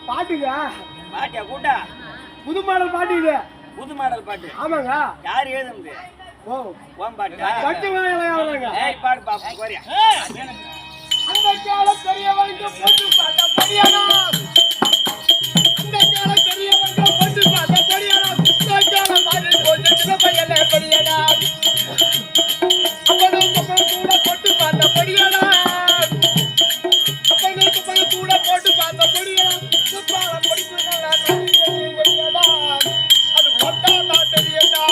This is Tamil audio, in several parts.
பாட்டுங்க பாட்டியா கூட்டா புது மாடல் பாட்டு இது புது மாடல் பாட்டு ஆமாங்க யார் எழுதுனது ஓ ஓம் பாட்டு பச்சை வாங்க ஏய் பாடு பாப்பா கோரியா அந்த கால பெரியவங்க போட்டு பாட்ட படியானா அந்த கால பெரியவங்க போட்டு பாட்ட படியானா அந்த கால பாடு போட்டு சின்ன பையனே படியானா அவனுக்கு கூட போட்டு பாட்ட படியானா அவனுக்கு கூட போட்டு பாட்ட படியானா சுப்பால படிக்குறா அது போட்டா தெரியடா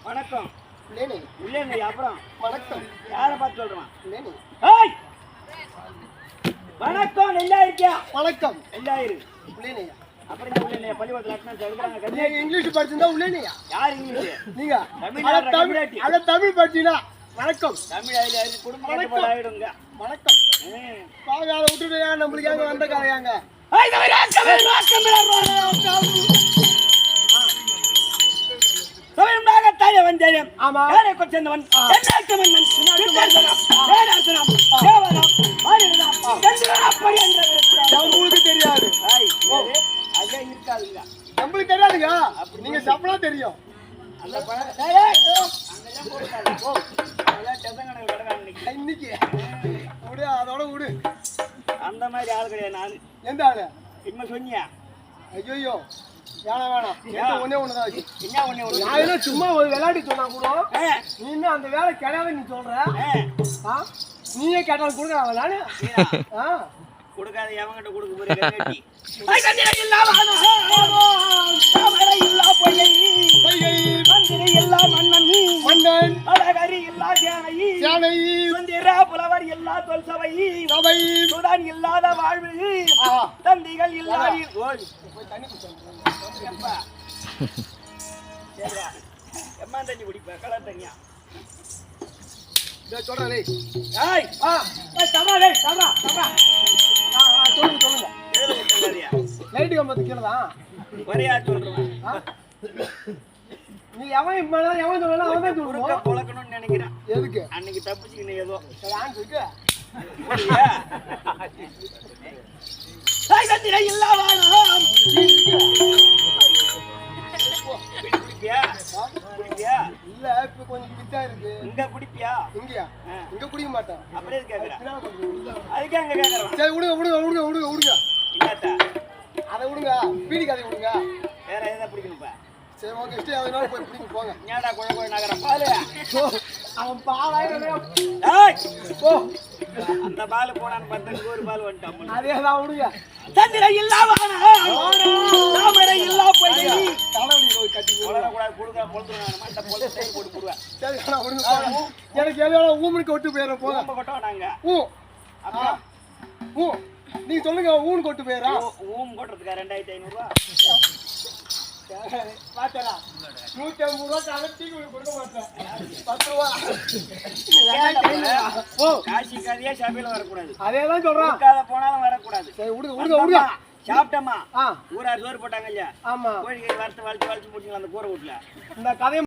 வணக்கம் அப்புறம் வணக்கம் யாரை பார்த்து சொல்றான் வணக்கம் நல்லா இருக்கியா வணக்கம் எல்லாயிரு அப்புறம் இங்கிலீஷ் படிச்சிருந்தா உள்ளேனையா யார் இங்கிலீஷ் நீங்க தமிழ் படிச்சீங்கன்னா வணக்கம் தமிழ் குடும்பம் ஆயிடுங்க வணக்கம் பாகால விட்டுட்டு நம்மளுக்கு ஏங்க வந்த கதையாங்க வந்தேன் ஆமா யாரை கொச்சந்தவன் என்னாட்டு மன்னன் உங்களுக்கு தெரியாது ஐயா இருக்காதுங்க நம்மளுக்கு தெரியாதுங்க நீங்க சப்பனா தெரியும் இன்னைக்கு விடு அதோட விடு அந்த மாதிரி ஆள் கிடையாது நானு எந்த ஆளு என்ன சொன்னியா ஐயோ வேணாம் ஒன்னே ஒண்ணுதான் என்ன ஒண்ணே ஒண்ணு நான் சும்மா ஒரு விளையாடி சொன்னா கூட நீ இன்னும் அந்த வேலை கிடையாது நீ சொல்ற நீயே கேட்டாலும் கொடுக்குறாங்க நானு கொடுக்காத எவங்கிட்ட கொடுக்க போறீங்க புலவர் எல்லா தொல் சபை சுதான் இல்லாத வாழ்வு தந்திகள் இல்லாத எம்மா தண்ணி குடிப்ப கலர் தண்ணியா சொல்லுங்க லைட் கம்பத்து கீழே தான் ஒரே சொல்றேன். நீ எவன் எவன் சொல்லலாம் அவன் தான் சொல்லுவான். பொழக்கணும்னு நினைக்கிறேன். எதுக்கு அன்னைக்கு தப்பிச்சுக்கின்னு ஏதோ இருக்கு இல்ல இப்ப கொஞ்சம் பிச்சா இருக்கு. இங்க குடிப்பியா? இங்கயா? இங்க குடிக்க மாட்டேன். அப்படியே கேக்குறேன். அதுக்கு அங்க கேக்குறேன். சரி விடுங்க. இல்லாட்டா அதை விடுங்க. பீடி கதை விடுங்க. வேற எதை பிடிக்கணும்ப்பா? சரி ஓகே இஷ்டம் எவ்வளவு போய் பிடிங்க போங்க. ஏன்டா கோழ நகரம் பாலு? அவன் பாலாயிரமே. போ. அந்த பால் போனான்னு பார்த்தா ஒரு பால் வந்துட்டான். அதேதான் விடுங்க. சந்திர இல்லாவானா தாமரை இல்லா போய் தலைவலி நோய் கட்டி போடக்கூடாது. கொடுக்க பொழுதுறாங்க. மண்ட பொழுது தேய் போட்டு போடுவேன். சரி நான் விடுங்க. எனக்கு எவ்வளோ ஊமுக்கு கொட்டு போயிடுறோம் போங்க. ரொம்ப கொட்டோம் நாங்க. அப்புறம் நீங்க சொல்லுங்க ஊன் கொட்டு போயிடறா. ஊம் கொட்டுறதுக்கா 2500 ரூபா? பாத்தலா 150 ரூபா கலட்டி கொடுக்க மாட்டேன். 10 ரூபா. காசி கதையே சபையில வரக்கூடாது. அதேதான் சொல்றான். போனாலும் வரக்கூடாது. சரி விடுங்க. சாப்பிட்டமா ஊரார் சோறு போட்டாங்க இல்லையா? ஆமா கோழிக்கறி வறுத்து வலிச்சு முடிச்சுக்கலாம் அந்த கூரை வீட்டுல. இந்த கதையை